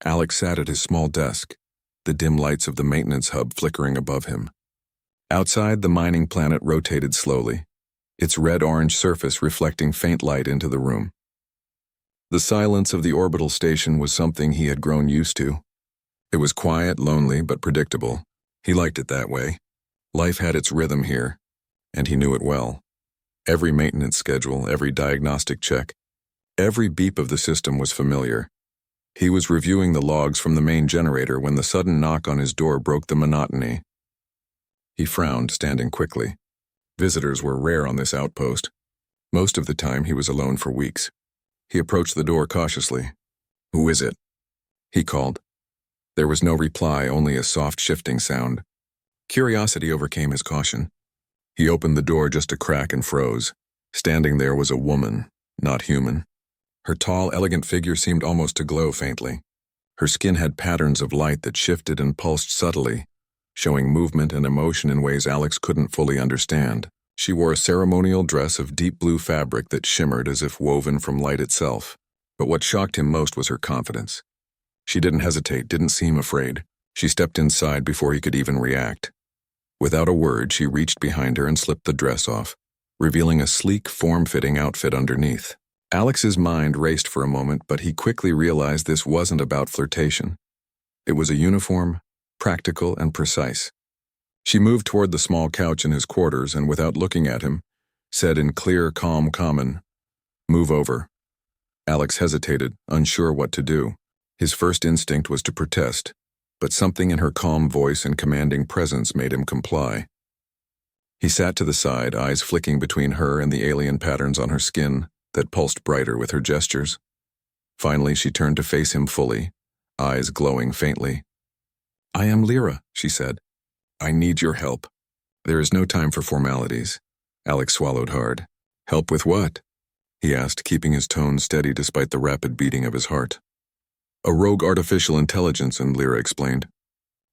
Alex sat at his small desk, the dim lights of the maintenance hub flickering above him. Outside, the mining planet rotated slowly, its red-orange surface reflecting faint light into the room. The silence of the orbital station was something he had grown used to. It was quiet, lonely, but predictable. He liked it that way. Life had its rhythm here, and he knew it well. Every maintenance schedule, every diagnostic check, every beep of the system was familiar. He was reviewing the logs from the main generator when the sudden knock on his door broke the monotony. He frowned, standing quickly. Visitors were rare on this outpost. Most of the time he was alone for weeks. He approached the door cautiously. "Who is it?" he called. There was no reply, only a soft shifting sound. Curiosity overcame his caution. He opened the door just a crack and froze. Standing there was a woman, not human. Her tall, elegant figure seemed almost to glow faintly. Her skin had patterns of light that shifted and pulsed subtly, showing movement and emotion in ways Alex couldn't fully understand. She wore a ceremonial dress of deep blue fabric that shimmered as if woven from light itself. But what shocked him most was her confidence. She didn't hesitate, didn't seem afraid. She stepped inside before he could even react. Without a word, she reached behind her and slipped the dress off, revealing a sleek, form-fitting outfit underneath. Alex's mind raced for a moment, but he quickly realized this wasn't about flirtation. It was a uniform, practical, and precise. She moved toward the small couch in his quarters and, without looking at him, said in clear, calm common, "Move over." Alex hesitated, unsure what to do. His first instinct was to protest, but something in her calm voice and commanding presence made him comply. He sat to the side, eyes flicking between her and the alien patterns on her skin that pulsed brighter with her gestures. Finally, she turned to face him fully, eyes glowing faintly. "I am Lyra," she said. "I need your help." "There is no time for formalities." Alex swallowed hard. "Help with what?" he asked, keeping his tone steady despite the rapid beating of his heart. "A rogue artificial intelligence," and Lyra explained.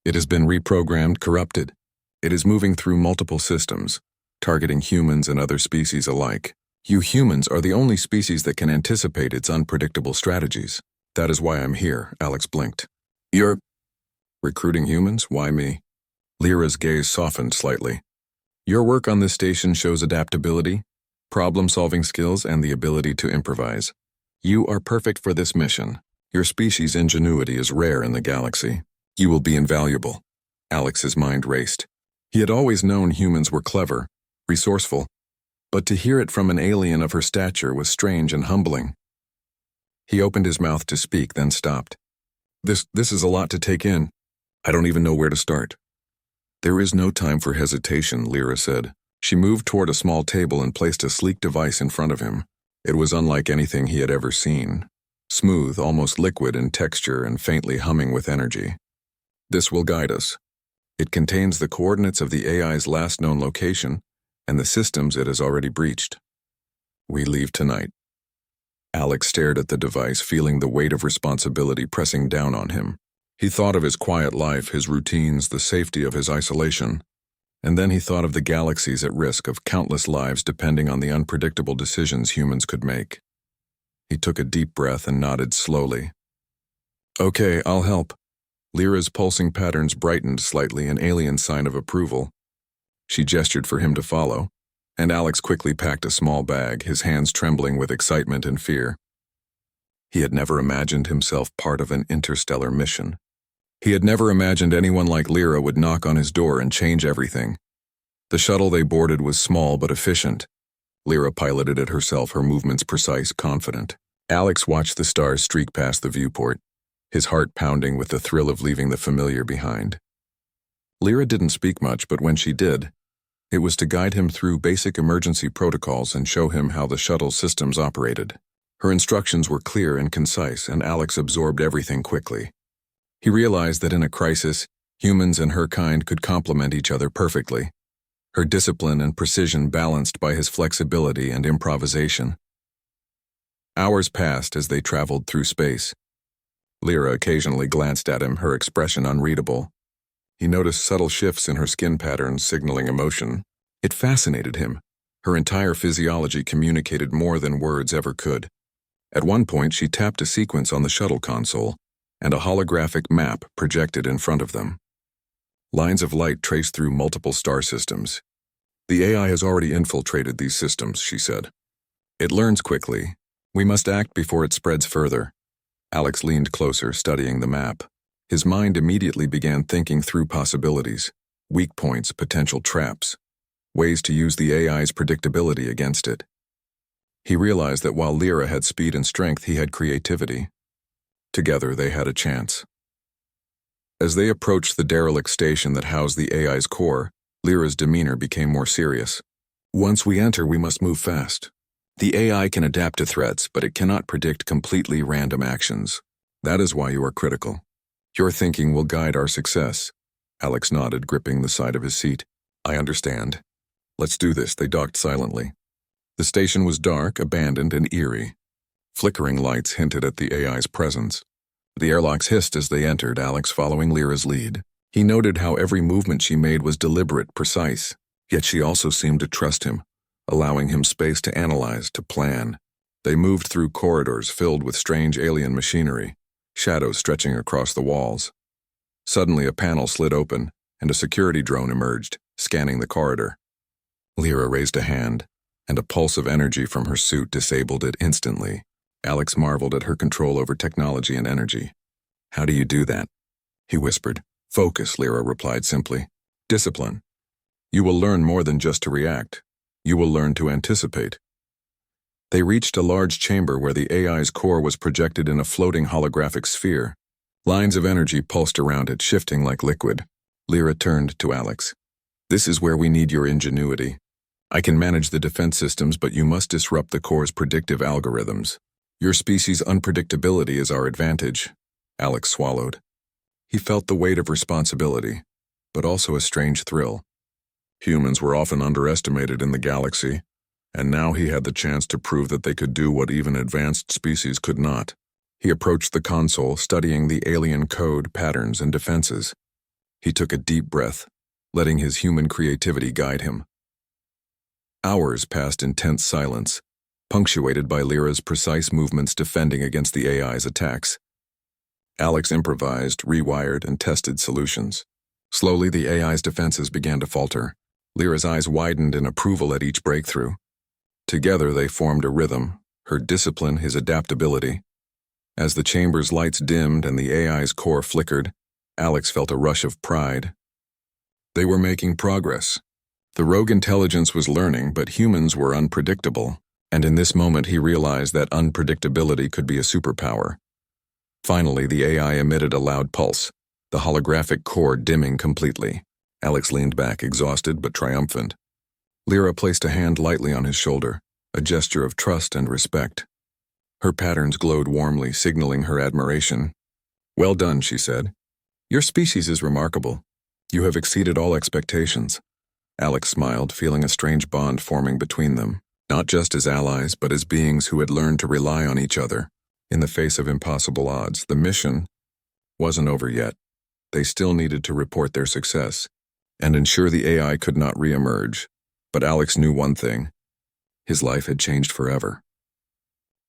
"It has been reprogrammed, corrupted. It is moving through multiple systems, targeting humans and other species alike. You humans are the only species that can anticipate its unpredictable strategies. That is why I'm here," Alex blinked. "You're recruiting humans? Why me?" Lyra's gaze softened slightly. "Your work on this station shows adaptability, problem-solving skills, and the ability to improvise. You are perfect for this mission. Your species' ingenuity is rare in the galaxy. You will be invaluable." Alex's mind raced. He had always known humans were clever, resourceful, but to hear it from an alien of her stature was strange and humbling. He opened his mouth to speak, then stopped. This is a lot to take in. I don't even know where to start." "There is no time for hesitation," Lyra said. She moved toward a small table and placed a sleek device in front of him. It was unlike anything he had ever seen. Smooth, almost liquid in texture and faintly humming with energy. "This will guide us. It contains the coordinates of the AI's last known location and the systems it has already breached. We leave tonight." Alex stared at the device, feeling the weight of responsibility pressing down on him. He thought of his quiet life, his routines, the safety of his isolation, and then he thought of the galaxies at risk of countless lives depending on the unpredictable decisions humans could make. He took a deep breath and nodded slowly. "Okay, I'll help." Lyra's pulsing patterns brightened slightly, an alien sign of approval. She gestured for him to follow, and Alex quickly packed a small bag, his hands trembling with excitement and fear. He had never imagined himself part of an interstellar mission. He had never imagined anyone like Lyra would knock on his door and change everything. The shuttle they boarded was small but efficient. Lyra piloted it herself, her movements precise, confident. Alex watched the stars streak past the viewport, his heart pounding with the thrill of leaving the familiar behind. Lyra didn't speak much, but when she did, it was to guide him through basic emergency protocols and show him how the shuttle systems operated. Her instructions were clear and concise, and Alex absorbed everything quickly. He realized that in a crisis, humans and her kind could complement each other perfectly, her discipline and precision balanced by his flexibility and improvisation. Hours passed as they traveled through space. Lyra occasionally glanced at him, her expression unreadable. He noticed subtle shifts in her skin patterns signaling emotion. It fascinated him. Her entire physiology communicated more than words ever could. At one point, she tapped a sequence on the shuttle console, and a holographic map projected in front of them. Lines of light traced through multiple star systems. The AI has already infiltrated these systems, she said. It learns quickly. We must act before it spreads further. Alex leaned closer, studying the map. His mind immediately began thinking through possibilities, weak points, potential traps, ways to use the AI's predictability against it. He realized that while Lyra had speed and strength, he had creativity. Together, they had a chance. As they approached the derelict station that housed the AI's core, Lyra's demeanor became more serious. Once we enter, we must move fast. The AI can adapt to threats, but it cannot predict completely random actions. That is why you are critical. Your thinking will guide our success. Alex nodded, gripping the side of his seat. I understand. Let's do this. They docked silently. The station was dark, abandoned, and eerie. Flickering lights hinted at the AI's presence. The airlocks hissed as they entered, Alex following Lyra's lead. He noted how every movement she made was deliberate, precise, yet she also seemed to trust him, allowing him space to analyze, to plan. They moved through corridors filled with strange alien machinery, shadows stretching across the walls. Suddenly a panel slid open, and a security drone emerged, scanning the corridor. Lyra raised a hand, and a pulse of energy from her suit disabled it instantly. Alex marveled at her control over technology and energy. How do you do that? He whispered. Focus, Lyra replied simply. Discipline. You will learn more than just to react. You will learn to anticipate. They reached a large chamber where the AI's core was projected in a floating holographic sphere. Lines of energy pulsed around it, shifting like liquid. Lyra turned to Alex. This is where we need your ingenuity. I can manage the defense systems, but you must disrupt the core's predictive algorithms. Your species' unpredictability is our advantage. Alex swallowed. He felt the weight of responsibility, but also a strange thrill. Humans were often underestimated in the galaxy, and now he had the chance to prove that they could do what even advanced species could not. He approached the console, studying the alien code, patterns, and defenses. He took a deep breath, letting his human creativity guide him. Hours passed in tense silence, punctuated by Lyra's precise movements defending against the AI's attacks. Alex improvised, rewired, and tested solutions. Slowly, the AI's defenses began to falter. Lyra's eyes widened in approval at each breakthrough. Together, they formed a rhythm, her discipline, his adaptability. As the chamber's lights dimmed and the AI's core flickered, Alex felt a rush of pride. They were making progress. The rogue intelligence was learning, but humans were unpredictable, and in this moment he realized that unpredictability could be a superpower. Finally, the AI emitted a loud pulse, the holographic core dimming completely. Alex leaned back, exhausted but triumphant. Lyra placed a hand lightly on his shoulder, a gesture of trust and respect. Her patterns glowed warmly, signaling her admiration. Well done, she said. Your species is remarkable. You have exceeded all expectations. Alex smiled, feeling a strange bond forming between them, not just as allies, but as beings who had learned to rely on each other. In the face of impossible odds, the mission wasn't over yet. They still needed to report their success and ensure the AI could not re-emerge. But Alex knew one thing. His life had changed forever.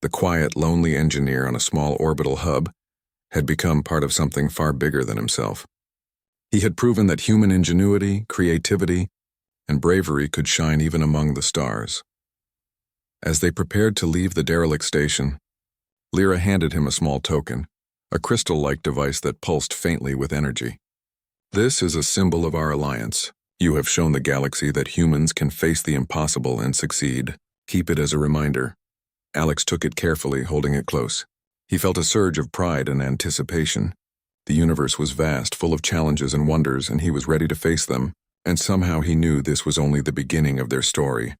The quiet, lonely engineer on a small orbital hub had become part of something far bigger than himself. He had proven that human ingenuity, creativity, and bravery could shine even among the stars. As they prepared to leave the derelict station, Lyra handed him a small token, a crystal-like device that pulsed faintly with energy. This is a symbol of our alliance. You have shown the galaxy that humans can face the impossible and succeed. Keep it as a reminder. Alex took it carefully, holding it close. He felt a surge of pride and anticipation. The universe was vast, full of challenges and wonders, and he was ready to face them. And somehow he knew this was only the beginning of their story.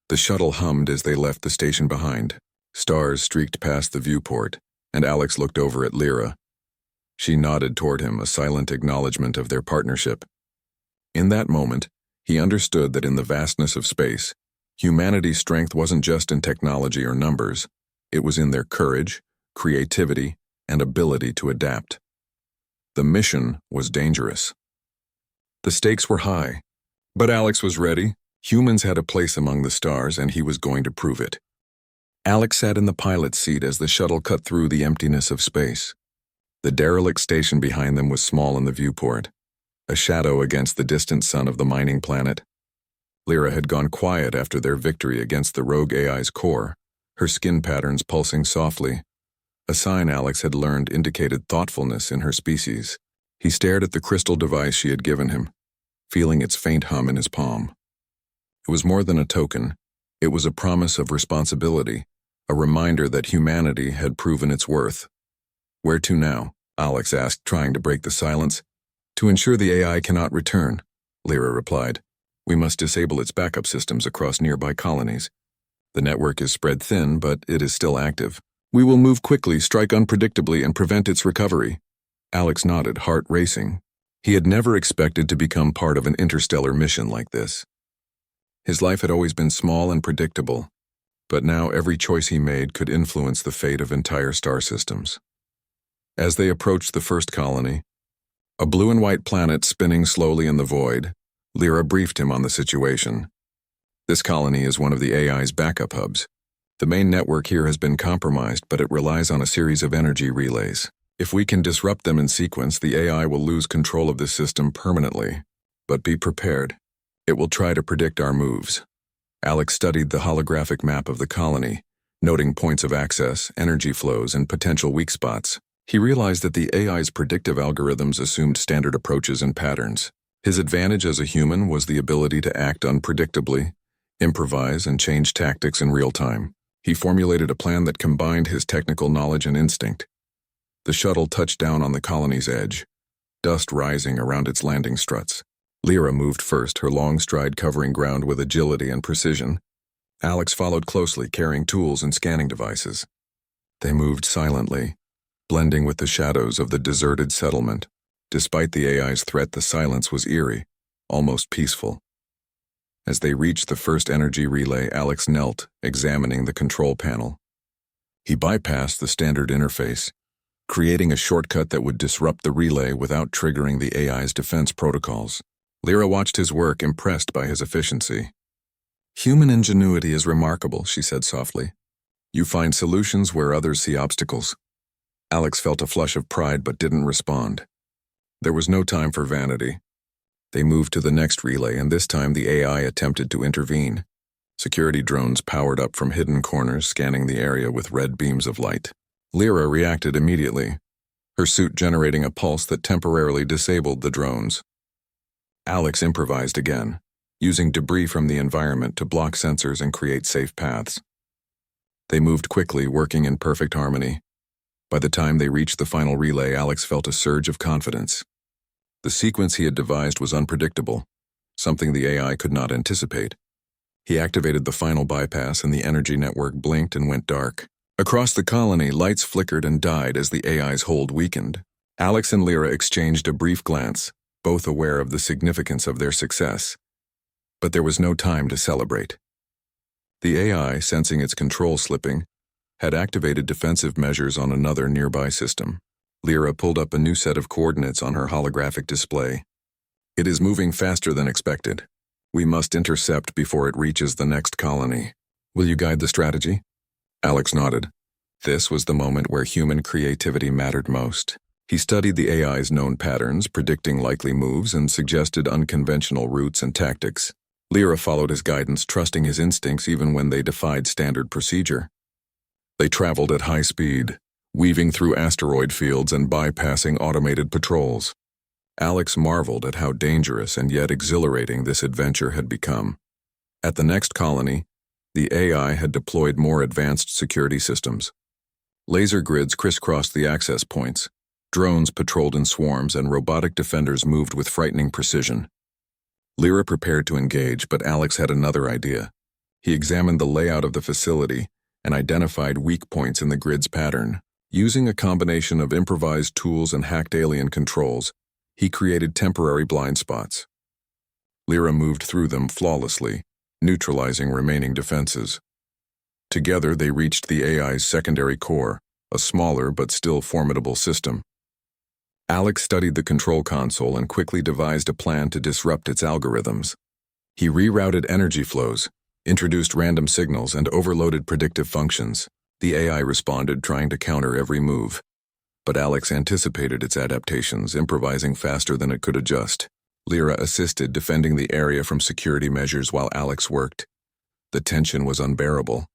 The shuttle hummed as they left the station behind. Stars streaked past the viewport, and Alex looked over at Lyra. She nodded toward him, a silent acknowledgement of their partnership. In that moment, he understood that in the vastness of space, humanity's strength wasn't just in technology or numbers. It was in their courage, creativity, and ability to adapt. The mission was dangerous. The stakes were high, but Alex was ready. Humans had a place among the stars, and he was going to prove it. Alex sat in the pilot's seat as the shuttle cut through the emptiness of space. The derelict station behind them was small in the viewport, a shadow against the distant sun of the mining planet. Lyra had gone quiet after their victory against the rogue AI's core, her skin patterns pulsing softly. A sign Alex had learned indicated thoughtfulness in her species. He stared at the crystal device she had given him, feeling its faint hum in his palm. It was more than a token. It was a promise of responsibility, a reminder that humanity had proven its worth. "Where to now?" Alex asked, trying to break the silence. "To ensure the AI cannot return," Lyra replied. "We must disable its backup systems across nearby colonies. The network is spread thin, but it is still active. We will move quickly, strike unpredictably, and prevent its recovery." Alex nodded, heart racing. He had never expected to become part of an interstellar mission like this. His life had always been small and predictable, but now every choice he made could influence the fate of entire star systems. As they approached the first colony, a blue and white planet spinning slowly in the void, Lyra briefed him on the situation. "This colony is one of the AI's backup hubs. The main network here has been compromised, but it relies on a series of energy relays. If we can disrupt them in sequence, the AI will lose control of this system permanently. But be prepared. It will try to predict our moves." Alex studied the holographic map of the colony, noting points of access, energy flows, and potential weak spots. He realized that the AI's predictive algorithms assumed standard approaches and patterns. His advantage as a human was the ability to act unpredictably, improvise, and change tactics in real time. He formulated a plan that combined his technical knowledge and instinct. The shuttle touched down on the colony's edge, dust rising around its landing struts. Lyra moved first, her long stride covering ground with agility and precision. Alex followed closely, carrying tools and scanning devices. They moved silently, blending with the shadows of the deserted settlement. Despite the AI's threat, the silence was eerie, almost peaceful. As they reached the first energy relay, Alex knelt, examining the control panel. He bypassed the standard interface, creating a shortcut that would disrupt the relay without triggering the AI's defense protocols. Lyra watched his work, impressed by his efficiency. "Human ingenuity is remarkable," she said softly. "You find solutions where others see obstacles." Alex felt a flush of pride but didn't respond. There was no time for vanity. They moved to the next relay, and this time the AI attempted to intervene. Security drones powered up from hidden corners, scanning the area with red beams of light. Lyra reacted immediately, her suit generating a pulse that temporarily disabled the drones. Alex improvised again, using debris from the environment to block sensors and create safe paths. They moved quickly, working in perfect harmony. By the time they reached the final relay, Alex felt a surge of confidence. The sequence he had devised was unpredictable, something the AI could not anticipate. He activated the final bypass, and the energy network blinked and went dark. Across the colony, lights flickered and died as the AI's hold weakened. Alex and Lyra exchanged a brief glance, both aware of the significance of their success. But there was no time to celebrate. The AI, sensing its control slipping, had activated defensive measures on another nearby system. Lyra pulled up a new set of coordinates on her holographic display. "It is moving faster than expected. We must intercept before it reaches the next colony. Will you guide the strategy?" Alex nodded. This was the moment where human creativity mattered most. He studied the AI's known patterns, predicting likely moves, and suggested unconventional routes and tactics. Lyra followed his guidance, trusting his instincts even when they defied standard procedure. They traveled at high speed, weaving through asteroid fields and bypassing automated patrols. Alex marveled at how dangerous and yet exhilarating this adventure had become. At the next colony, the AI had deployed more advanced security systems. Laser grids crisscrossed the access points, drones patrolled in swarms, and robotic defenders moved with frightening precision. Lyra prepared to engage, but Alex had another idea. He examined the layout of the facility and identified weak points in the grid's pattern. Using a combination of improvised tools and hacked alien controls, he created temporary blind spots. Lyra moved through them flawlessly, neutralizing remaining defenses. Together, they reached the AI's secondary core, a smaller but still formidable system. Alex studied the control console and quickly devised a plan to disrupt its algorithms. He rerouted energy flows, introduced random signals, and overloaded predictive functions. The AI responded, trying to counter every move. But Alex anticipated its adaptations, improvising faster than it could adjust. Lyra assisted, defending the area from security measures while Alex worked. The tension was unbearable.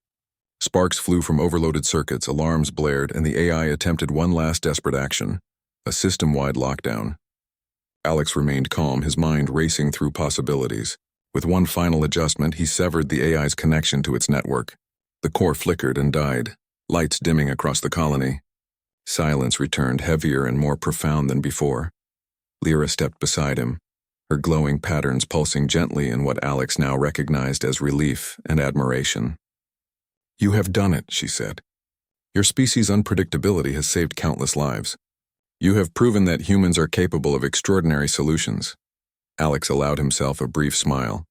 Sparks flew from overloaded circuits, alarms blared, and the AI attempted one last desperate action, a system-wide lockdown. Alex remained calm, his mind racing through possibilities. With one final adjustment, he severed the AI's connection to its network. The core flickered and died, lights dimming across the colony. Silence returned, heavier and more profound than before. Lyra stepped beside him, her glowing patterns pulsing gently in what Alex now recognized as relief and admiration. "You have done it," she said. "Your species' unpredictability has saved countless lives. You have proven that humans are capable of extraordinary solutions." Alex allowed himself a brief smile.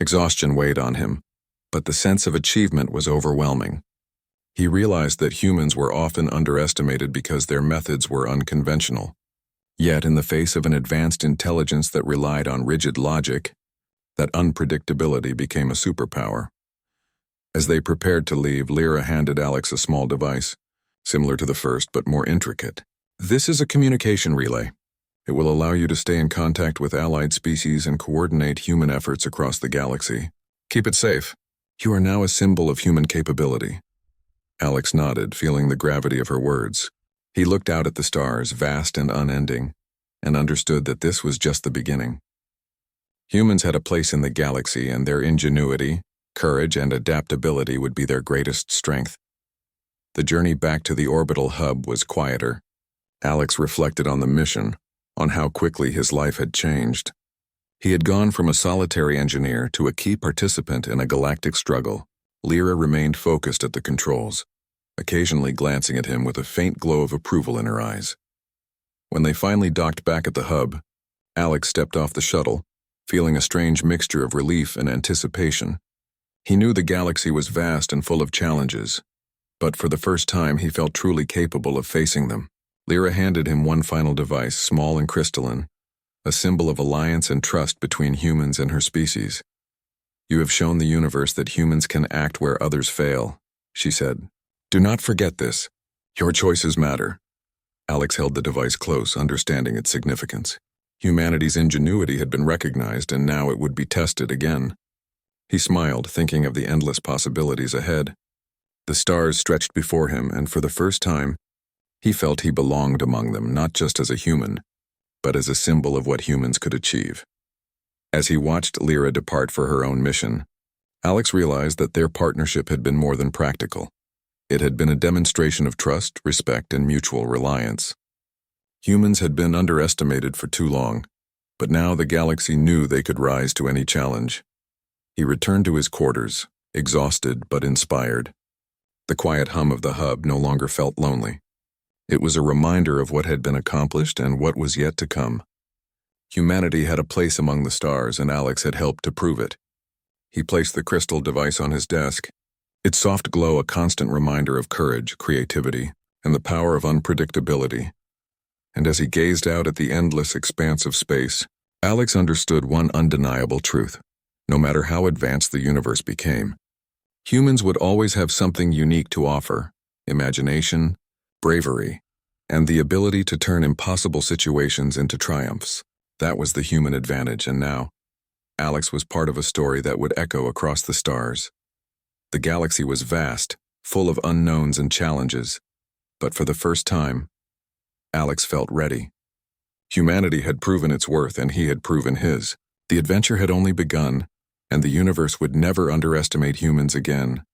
Exhaustion weighed on him, but the sense of achievement was overwhelming. He realized that humans were often underestimated because their methods were unconventional. Yet, in the face of an advanced intelligence that relied on rigid logic, that unpredictability became a superpower. As they prepared to leave, Lyra handed Alex a small device, similar to the first but more intricate. "This is a communication relay. It will allow you to stay in contact with allied species and coordinate human efforts across the galaxy. Keep it safe. You are now a symbol of human capability." Alex nodded, feeling the gravity of her words. He looked out at the stars, vast and unending, and understood that this was just the beginning. Humans had a place in the galaxy, and their ingenuity, courage, and adaptability would be their greatest strength. The journey back to the orbital hub was quieter. Alex reflected on the mission, on how quickly his life had changed. He had gone from a solitary engineer to a key participant in a galactic struggle. Lyra remained focused at the controls, occasionally glancing at him with a faint glow of approval in her eyes. When they finally docked back at the hub, Alex stepped off the shuttle, feeling a strange mixture of relief and anticipation. He knew the galaxy was vast and full of challenges, but for the first time he felt truly capable of facing them. Lyra handed him one final device, small and crystalline, a symbol of alliance and trust between humans and her species. "You have shown the universe that humans can act where others fail," she said. "Do not forget this. Your choices matter." Alex held the device close, understanding its significance. Humanity's ingenuity had been recognized, and now it would be tested again. He smiled, thinking of the endless possibilities ahead. The stars stretched before him, and for the first time, he felt he belonged among them, not just as a human, but as a symbol of what humans could achieve. As he watched Lyra depart for her own mission, Alex realized that their partnership had been more than practical. It had been a demonstration of trust, respect, and mutual reliance. Humans had been underestimated for too long, but now the galaxy knew they could rise to any challenge. He returned to his quarters, exhausted but inspired. The quiet hum of the hub no longer felt lonely. It was a reminder of what had been accomplished and what was yet to come. Humanity had a place among the stars, and Alex had helped to prove it. He placed the crystal device on his desk, its soft glow a constant reminder of courage, creativity, and the power of unpredictability. And as he gazed out at the endless expanse of space, Alex understood one undeniable truth. No matter how advanced the universe became, humans would always have something unique to offer: imagination, bravery, and the ability to turn impossible situations into triumphs. That was the human advantage, and now, Alex was part of a story that would echo across the stars. The galaxy was vast, full of unknowns and challenges, but for the first time, Alex felt ready. Humanity had proven its worth, and he had proven his. The adventure had only begun, and the universe would never underestimate humans again.